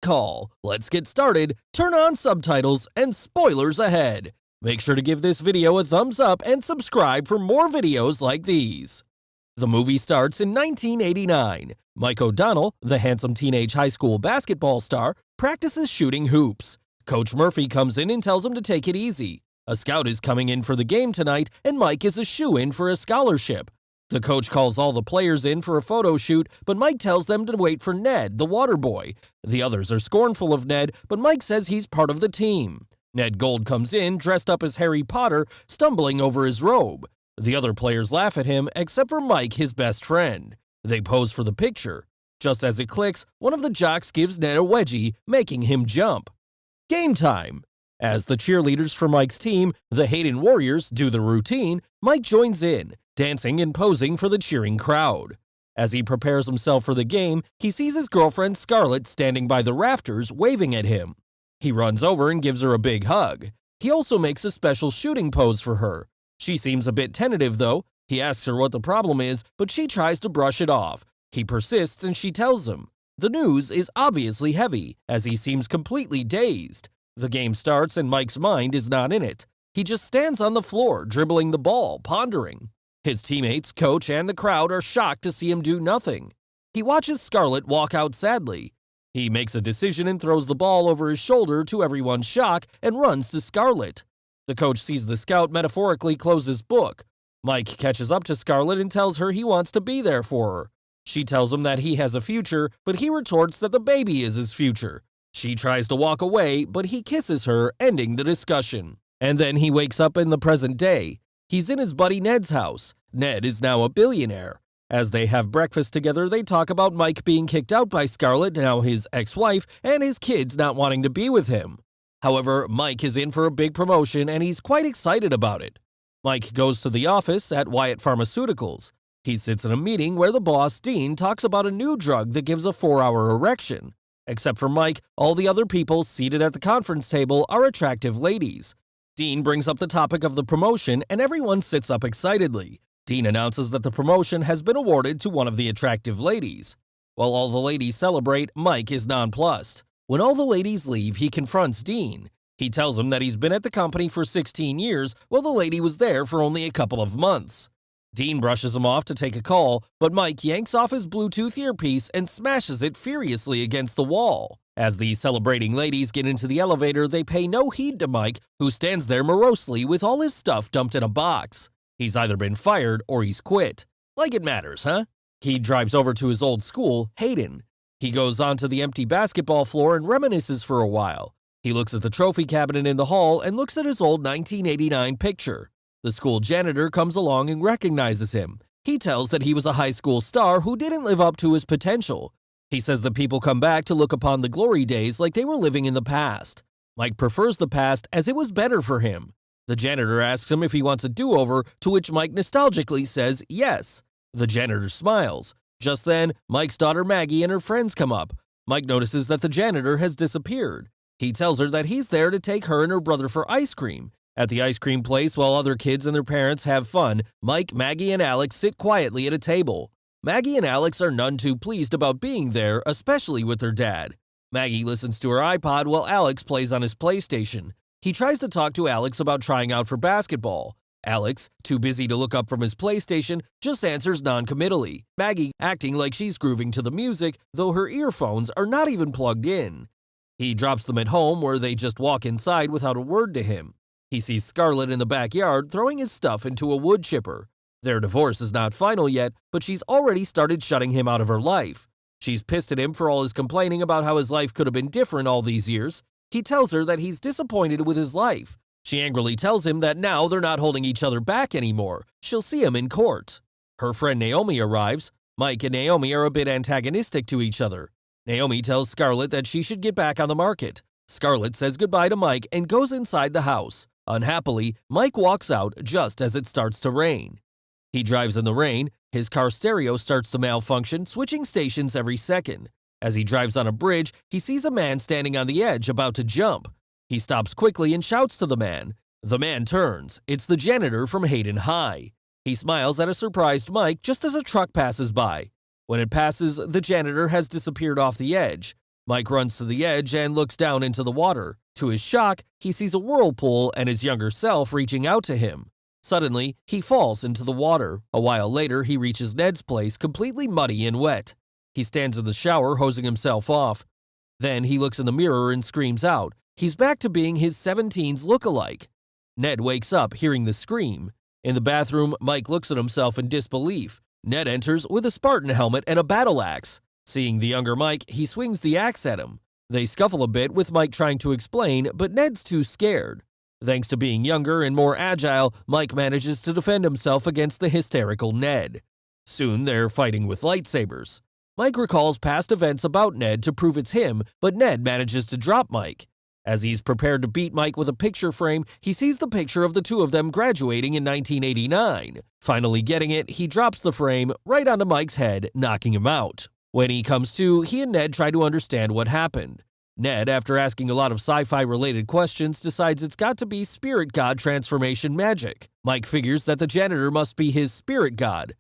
call. Let's get started, turn on subtitles, and spoilers ahead. Make sure to give this video a thumbs up and subscribe for more videos like these. The movie starts in 1989. Mike O'Donnell, the handsome teenage high school basketball star, practices shooting hoops. Coach Murphy comes in and tells him to take it easy. A scout is coming in for the game tonight, and Mike is a shoo-in for a scholarship. The coach calls all the players in for a photo shoot, but Mike tells them to wait for Ned, the water boy. The others are scornful of Ned, but Mike says he's part of the team. Ned Gold comes in, dressed up as Harry Potter, stumbling over his robe. The other players laugh at him, except for Mike, his best friend. They pose for the picture. Just as it clicks, one of the jocks gives Ned a wedgie, making him jump. Game time! As the cheerleaders for Mike's team, the Hayden Warriors, do the routine, Mike joins in, dancing and posing for the cheering crowd. As he prepares himself for the game, he sees his girlfriend Scarlett standing by the rafters waving at him. He runs over and gives her a big hug. He also makes a special shooting pose for her. She seems a bit tentative though. He asks her what the problem is, but she tries to brush it off. He persists and she tells him. The news is obviously heavy, as he seems completely dazed. The game starts and Mike's mind is not in it. He just stands on the floor, dribbling the ball, pondering. His teammates, coach, and the crowd are shocked to see him do nothing. He watches Scarlett walk out sadly. He makes a decision and throws the ball over his shoulder to everyone's shock and runs to Scarlett. The coach sees the scout metaphorically close his book. Mike catches up to Scarlett and tells her he wants to be there for her. She tells him that he has a future, but he retorts that the baby is his future. She tries to walk away, but he kisses her, ending the discussion. And then he wakes up in the present day. He's in his buddy Ned's house. Ned is now a billionaire. As they have breakfast together, they talk about Mike being kicked out by Scarlett, now his ex-wife, and his kids not wanting to be with him. However, Mike is in for a big promotion and he's quite excited about it. Mike goes to the office at Wyatt Pharmaceuticals. He sits in a meeting where the boss, Dean, talks about a new drug that gives a 4-hour erection. Except for Mike, all the other people seated at the conference table are attractive ladies. Dean brings up the topic of the promotion and everyone sits up excitedly. Dean announces that the promotion has been awarded to one of the attractive ladies. While all the ladies celebrate, Mike is nonplussed. When all the ladies leave, he confronts Dean. He tells him that he's been at the company for 16 years while the lady was there for only a couple of months. Dean brushes him off to take a call, but Mike yanks off his Bluetooth earpiece and smashes it furiously against the wall. As the celebrating ladies get into the elevator, they pay no heed to Mike, who stands there morosely with all his stuff dumped in a box. He's either been fired or he's quit. Like it matters, huh? He drives over to his old school, Hayden. He goes onto the empty basketball floor and reminisces for a while. He looks at the trophy cabinet in the hall and looks at his old 1989 picture. The school janitor comes along and recognizes him. He tells that he was a high school star who didn't live up to his potential. He says that people come back to look upon the glory days like they were living in the past. Mike prefers the past as it was better for him. The janitor asks him if he wants a do-over, to which Mike nostalgically says yes. The janitor smiles. Just then, Mike's daughter Maggie and her friends come up. Mike notices that the janitor has disappeared. He tells her that he's there to take her and her brother for ice cream. At the ice cream place, while other kids and their parents have fun, Mike, Maggie, and Alex sit quietly at a table. Maggie and Alex are none too pleased about being there, especially with their dad. Maggie listens to her iPod while Alex plays on his PlayStation. He tries to talk to Alex about trying out for basketball. Alex, too busy to look up from his PlayStation, just answers non-committally. Maggie acting like she's grooving to the music, though her earphones are not even plugged in. He drops them at home, where they just walk inside without a word to him. He sees Scarlett in the backyard throwing his stuff into a wood chipper. Their divorce is not final yet, but she's already started shutting him out of her life. She's pissed at him for all his complaining about how his life could have been different all these years. He tells her that he's disappointed with his life. She angrily tells him that now they're not holding each other back anymore. She'll see him in court. Her friend Naomi arrives. Mike and Naomi are a bit antagonistic to each other. Naomi tells Scarlett that she should get back on the market. Scarlett says goodbye to Mike and goes inside the house. Unhappily, Mike walks out just as it starts to rain. He drives in the rain. His car stereo starts to malfunction, switching stations every second. As he drives on a bridge, he sees a man standing on the edge about to jump. He stops quickly and shouts to the man. The man turns. It's the janitor from Hayden High. He smiles at a surprised Mike just as a truck passes by. When it passes, the janitor has disappeared off the edge. Mike runs to the edge and looks down into the water. To his shock, he sees a whirlpool and his younger self reaching out to him. Suddenly, he falls into the water. A while later, he reaches Ned's place completely muddy and wet. He stands in the shower, hosing himself off. Then he looks in the mirror and screams out. He's back to being his 17's look-alike. Ned wakes up, hearing the scream. In the bathroom, Mike looks at himself in disbelief. Ned enters with a Spartan helmet and a battle axe. Seeing the younger Mike, he swings the axe at him. They scuffle a bit, with Mike trying to explain, but Ned's too scared. Thanks to being younger and more agile, Mike manages to defend himself against the hysterical Ned. Soon they're fighting with lightsabers. Mike recalls past events about Ned to prove it's him, but Ned manages to drop Mike. As he's prepared to beat Mike with a picture frame, he sees the picture of the two of them graduating in 1989. Finally getting it, he drops the frame right onto Mike's head, knocking him out. When he comes to, he and Ned try to understand what happened. Ned, after asking a lot of sci-fi related questions, decides it's got to be spirit god transformation magic. Mike figures that the janitor must be his spirit god.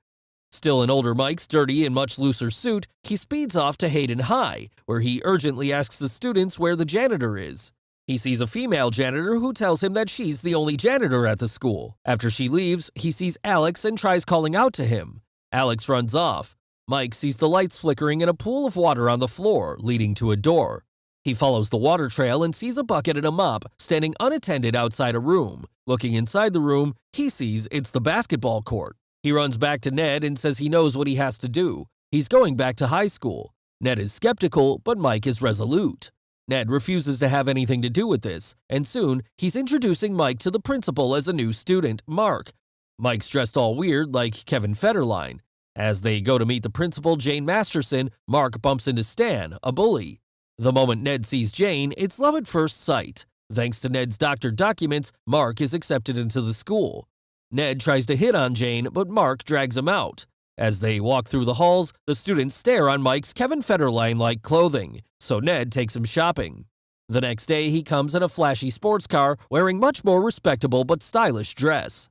Still in older Mike's dirty and much looser suit, he speeds off to Hayden High, where he urgently asks the students where the janitor is. He sees a female janitor who tells him that she's the only janitor at the school. After she leaves, he sees Alex and tries calling out to him. Alex runs off. Mike sees the lights flickering and a pool of water on the floor, leading to a door. He follows the water trail and sees a bucket and a mop standing unattended outside a room. Looking inside the room, he sees it's the basketball court. He runs back to Ned and says he knows what he has to do. He's going back to high school. Ned is skeptical, but Mike is resolute. Ned refuses to have anything to do with this, and soon he's introducing Mike to the principal as a new student, Mark. Mike's dressed all weird like Kevin Federline. As they go to meet the principal, Jane Masterson, Mark bumps into Stan, a bully. The moment Ned sees Jane, it's love at first sight. Thanks to Ned's doctored documents, Mark is accepted into the school. Ned tries to hit on Jane, but Mark drags him out. As they walk through the halls, the students stare on Mike's Kevin Federline-like clothing, so Ned takes him shopping. The next day, he comes in a flashy sports car, wearing much more respectable but stylish dress.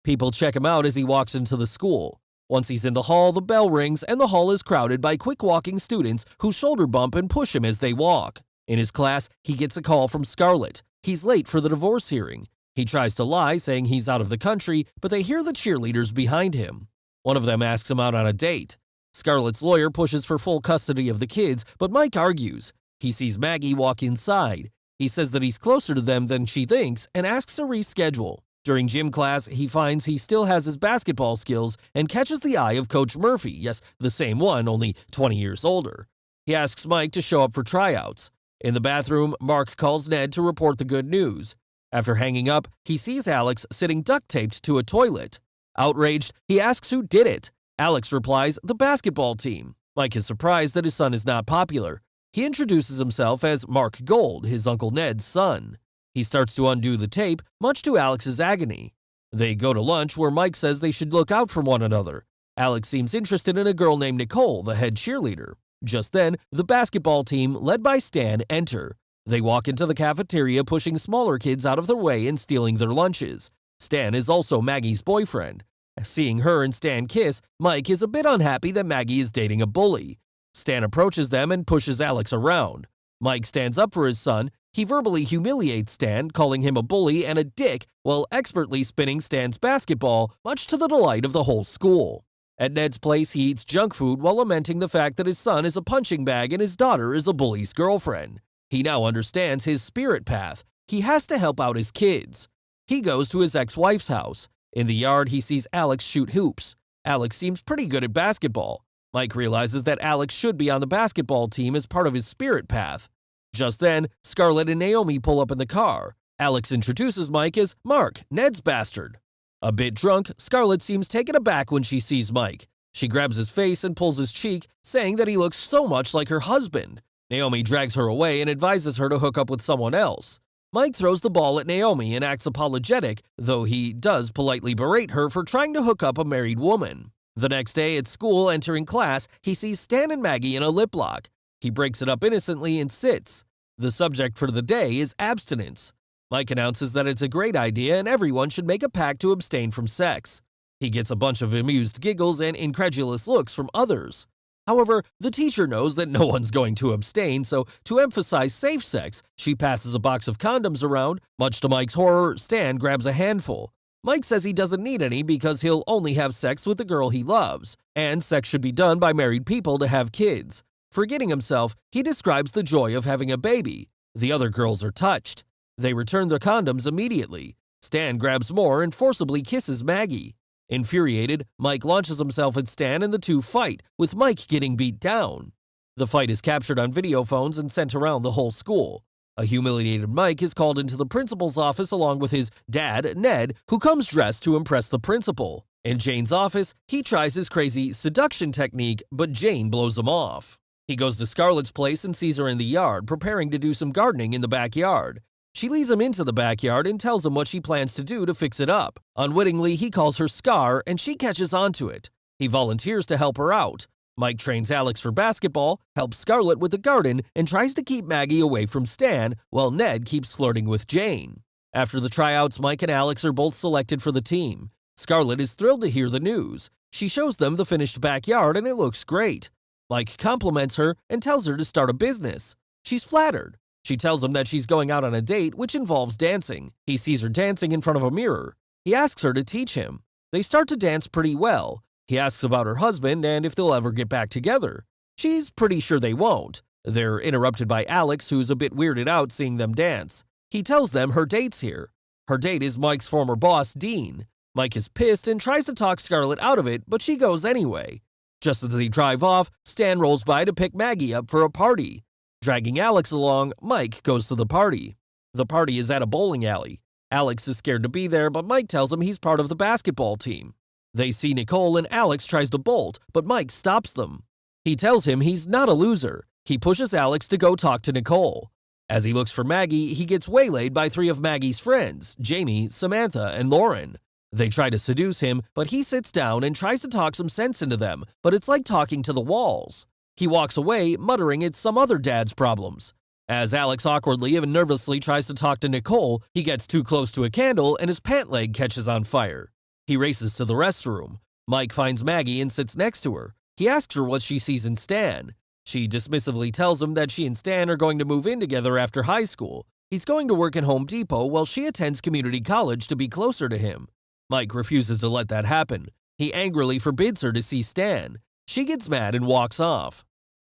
People check him out as he walks into the school. Once he's in the hall, the bell rings and the hall is crowded by quick-walking students who shoulder bump and push him as they walk. In his class, he gets a call from Scarlett. He's late for the divorce hearing. He tries to lie, saying he's out of the country, but they hear the cheerleaders behind him. One of them asks him out on a date. Scarlett's lawyer pushes for full custody of the kids, but Mike argues. He sees Maggie walk inside. He says that he's closer to them than she thinks and asks to reschedule. During gym class, he finds he still has his basketball skills and catches the eye of Coach Murphy, yes, the same one, only 20 years older. He asks Mike to show up for tryouts. In the bathroom, Mark calls Ned to report the good news. After hanging up, he sees Alex sitting duct-taped to a toilet. Outraged, he asks who did it. Alex replies, the basketball team. Mike is surprised that his son is not popular. He introduces himself as Mark Gold, his Uncle Ned's son. He starts to undo the tape, much to Alex's agony. They go to lunch, where Mike says they should look out for one another. Alex seems interested in a girl named Nicole, the head cheerleader. Just then, the basketball team, led by Stan, enter. They walk into the cafeteria, pushing smaller kids out of their way and stealing their lunches. Stan is also Maggie's boyfriend. Seeing her and Stan kiss, Mike is a bit unhappy that Maggie is dating a bully. Stan approaches them and pushes Alex around. Mike stands up for his son. He verbally humiliates Stan, calling him a bully and a dick, while expertly spinning Stan's basketball, much to the delight of the whole school. At Ned's place, he eats junk food while lamenting the fact that his son is a punching bag and his daughter is a bully's girlfriend. He now understands his spirit path. He has to help out his kids. He goes to his ex-wife's house. In the yard, he sees Alex shoot hoops. Alex seems pretty good at basketball. Mike realizes that Alex should be on the basketball team as part of his spirit path. Just then, Scarlett and Naomi pull up in the car. Alex introduces Mike as Mark, Ned's bastard. A bit drunk, Scarlett seems taken aback when she sees Mike. She grabs his face and pulls his cheek, saying that he looks so much like her husband. Naomi drags her away and advises her to hook up with someone else. Mike throws the ball at Naomi and acts apologetic, though he does politely berate her for trying to hook up a married woman. The next day at school, entering class, he sees Stan and Maggie in a lip lock. He breaks it up innocently and sits. The subject for the day is abstinence. Mike announces that it's a great idea and everyone should make a pact to abstain from sex. He gets a bunch of amused giggles and incredulous looks from others. However, the teacher knows that no one's going to abstain, so to emphasize safe sex, she passes a box of condoms around. Much to Mike's horror, Stan grabs a handful. Mike says he doesn't need any because he'll only have sex with the girl he loves, and sex should be done by married people to have kids. Forgetting himself, he describes the joy of having a baby. The other girls are touched. They return the condoms immediately. Stan grabs more and forcibly kisses Maggie. Infuriated, Mike launches himself at Stan and the two fight, with Mike getting beat down. The fight is captured on video phones and sent around the whole school. A humiliated Mike is called into the principal's office along with his dad, Ned, who comes dressed to impress the principal. In Jane's office, he tries his crazy seduction technique, but Jane blows him off. He goes to Scarlett's place and sees her in the yard, preparing to do some gardening in the backyard. She leads him into the backyard and tells him what she plans to do to fix it up. Unwittingly, he calls her Scar, and she catches onto it. He volunteers to help her out. Mike trains Alex for basketball, helps Scarlett with the garden, and tries to keep Maggie away from Stan, while Ned keeps flirting with Jane. After the tryouts, Mike and Alex are both selected for the team. Scarlett is thrilled to hear the news. She shows them the finished backyard, and it looks great. Mike compliments her and tells her to start a business. She's flattered. She tells him that she's going out on a date, which involves dancing. He sees her dancing in front of a mirror. He asks her to teach him. They start to dance pretty well. He asks about her husband and if they'll ever get back together. She's pretty sure they won't. They're interrupted by Alex, who's a bit weirded out seeing them dance. He tells them her date's here. Her date is Mike's former boss, Dean. Mike is pissed and tries to talk Scarlett out of it, but she goes anyway. Just as they drive off, Stan rolls by to pick Maggie up for a party. Dragging Alex along, Mike goes to the party. The party is at a bowling alley. Alex is scared to be there, but Mike tells him he's part of the basketball team. They see Nicole and Alex tries to bolt, but Mike stops them. He tells him he's not a loser. He pushes Alex to go talk to Nicole. As he looks for Maggie, he gets waylaid by three of Maggie's friends, Jamie, Samantha, and Lauren. They try to seduce him, but he sits down and tries to talk some sense into them, but it's like talking to the walls. He walks away, muttering it's some other dad's problems. As Alex awkwardly and nervously tries to talk to Nicole, he gets too close to a candle and his pant leg catches on fire. He races to the restroom. Mike finds Maggie and sits next to her. He asks her what she sees in Stan. She dismissively tells him that she and Stan are going to move in together after high school. He's going to work at Home Depot while she attends community college to be closer to him. Mike refuses to let that happen. He angrily forbids her to see Stan. She gets mad and walks off.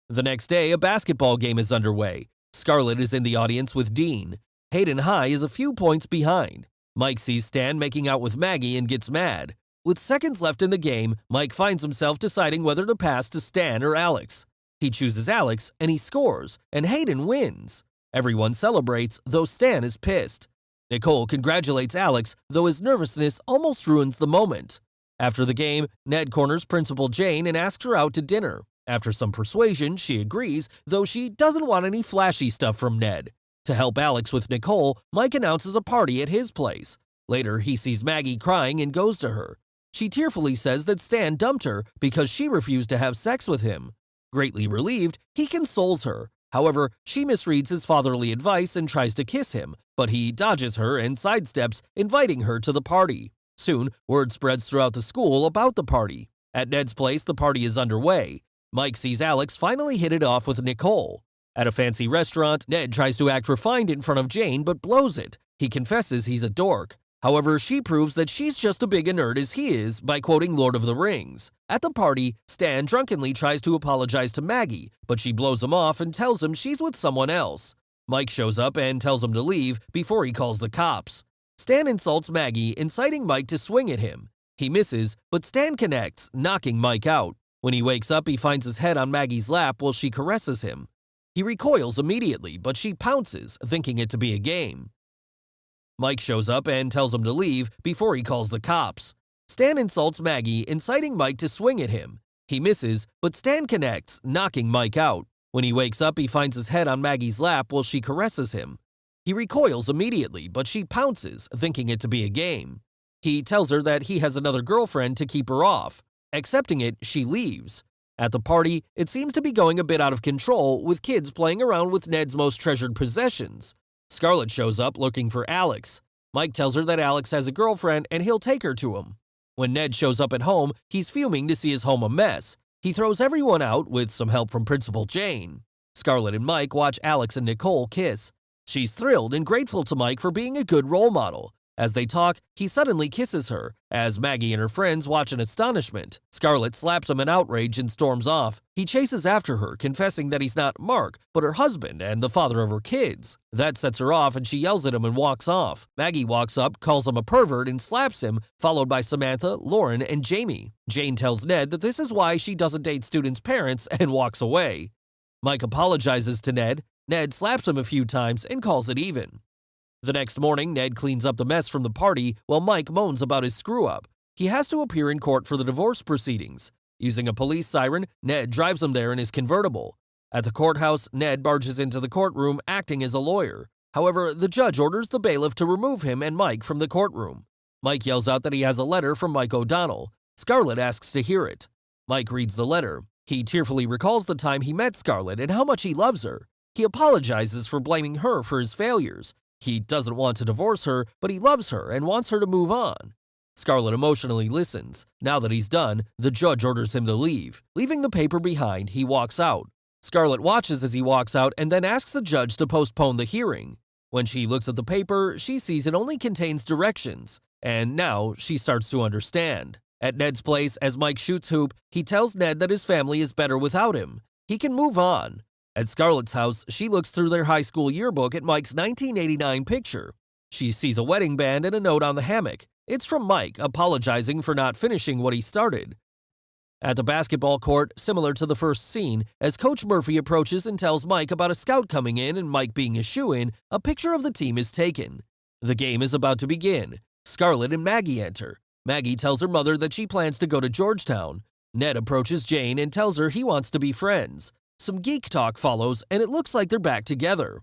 The next day, a basketball game is underway. Scarlett is in the audience with Dean. Hayden High is a few points behind. Mike sees Stan making out with Maggie and gets mad. With seconds left in the game, Mike finds himself deciding whether to pass to Stan or Alex. He chooses Alex, and he scores, and Hayden wins. Everyone celebrates, though Stan is pissed. Nicole congratulates Alex, though his nervousness almost ruins the moment. After the game, Ned corners Principal Jane and asks her out to dinner. After some persuasion, she agrees, though she doesn't want any flashy stuff from Ned. To help Alex with Nicole, Mike announces a party at his place. Later, he sees Maggie crying and goes to her. She tearfully says that Stan dumped her because she refused to have sex with him. Greatly relieved, he consoles her. However, she misreads his fatherly advice and tries to kiss him, but he dodges her and sidesteps, inviting her to the party. Soon, word spreads throughout the school about the party. At Ned's place, the party is underway. Mike sees Alex finally hit it off with Nicole. At a fancy restaurant, Ned tries to act refined in front of Jane but blows it. He confesses he's a dork. However, she proves that she's just as big a nerd as he is by quoting Lord of the Rings. At the party, Stan drunkenly tries to apologize to Maggie, but she blows him off and tells him she's with someone else. Mike shows up and tells him to leave before he calls the cops. Stan insults Maggie, inciting Mike to swing at him. He misses, but Stan connects, knocking Mike out. When he wakes up, he finds his head on Maggie's lap while she caresses him. He recoils immediately, but she pounces, thinking it to be a game. Mike shows up and tells him to leave before he calls the cops. Stan insults Maggie, inciting Mike to swing at him. He misses, but Stan connects, knocking Mike out. When he wakes up, he finds his head on Maggie's lap while she caresses him. He recoils immediately, but she pounces, thinking it to be a game. He tells her that he has another girlfriend to keep her off. Accepting it, she leaves. At the party, it seems to be going a bit out of control, with kids playing around with Ned's most treasured possessions. Scarlett shows up looking for Alex. Mike tells her that Alex has a girlfriend and he'll take her to him. When Ned shows up at home, he's fuming to see his home a mess. He throws everyone out with some help from Principal Jane. Scarlett and Mike watch Alex and Nicole kiss. She's thrilled and grateful to Mike for being a good role model. As they talk, he suddenly kisses her, as Maggie and her friends watch in astonishment. Scarlett slaps him in outrage and storms off. He chases after her, confessing that he's not Mark, but her husband and the father of her kids. That sets her off and she yells at him and walks off. Maggie walks up, calls him a pervert, and slaps him, followed by Samantha, Lauren, and Jamie. Jane tells Ned that this is why she doesn't date students' parents and walks away. Mike apologizes to Ned. Ned slaps him a few times and calls it even. The next morning, Ned cleans up the mess from the party while Mike moans about his screw-up. He has to appear in court for the divorce proceedings. Using a police siren, Ned drives him there in his convertible. At the courthouse, Ned barges into the courtroom acting as a lawyer. However, the judge orders the bailiff to remove him and Mike from the courtroom. Mike yells out that he has a letter from Mike O'Donnell. Scarlett asks to hear it. Mike reads the letter. He tearfully recalls the time he met Scarlett and how much he loves her. He apologizes for blaming her for his failures. He doesn't want to divorce her, but he loves her and wants her to move on. Scarlett emotionally listens. Now that he's done, the judge orders him to leave. Leaving the paper behind, he walks out. Scarlett watches as he walks out and then asks the judge to postpone the hearing. When she looks at the paper, she sees it only contains directions, and now she starts to understand. At Ned's place, as Mike shoots hoop, he tells Ned that his family is better without him. He can move on. At Scarlett's house, she looks through their high school yearbook at Mike's 1989 picture. She sees a wedding band and a note on the hammock. It's from Mike, apologizing for not finishing what he started. At the basketball court, similar to the first scene, as Coach Murphy approaches and tells Mike about a scout coming in and Mike being a shoo-in, a picture of the team is taken. The game is about to begin. Scarlett and Maggie enter. Maggie tells her mother that she plans to go to Georgetown. Ned approaches Jane and tells her he wants to be friends. Some geek talk follows, and it looks like they're back together.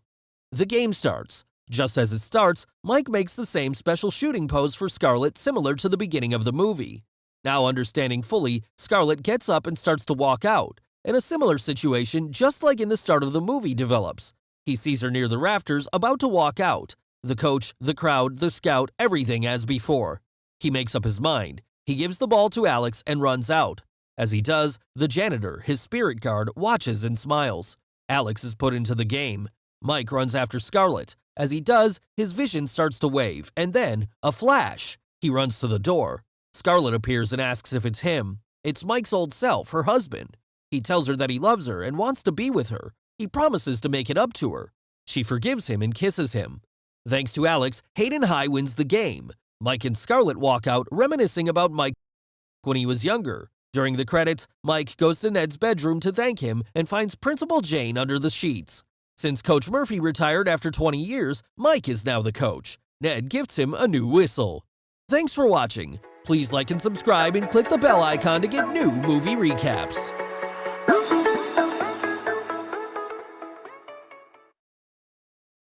The game starts. Just as it starts, Mike makes the same special shooting pose for Scarlett similar to the beginning of the movie. Now understanding fully, Scarlett gets up and starts to walk out, and a similar situation just like in the start of the movie develops. He sees her near the rafters about to walk out. The coach, the crowd, the scout, everything as before. He makes up his mind. He gives the ball to Alex and runs out. As he does, the janitor, his spirit guard, watches and smiles. Alex is put into the game. Mike runs after Scarlett. As he does, his vision starts to wave, and then, a flash. He runs to the door. Scarlett appears and asks if it's him. It's Mike's old self, her husband. He tells her that he loves her and wants to be with her. He promises to make it up to her. She forgives him and kisses him. Thanks to Alex, Hayden High wins the game. Mike and Scarlett walk out, reminiscing about Mike when he was younger. During the credits, Mike goes to Ned's bedroom to thank him and finds Principal Jane under the sheets. Since Coach Murphy retired after 20 years, Mike is now the coach. Ned gifts him a new whistle. Thanks for watching. Please like and subscribe and click the bell icon to get new movie recaps.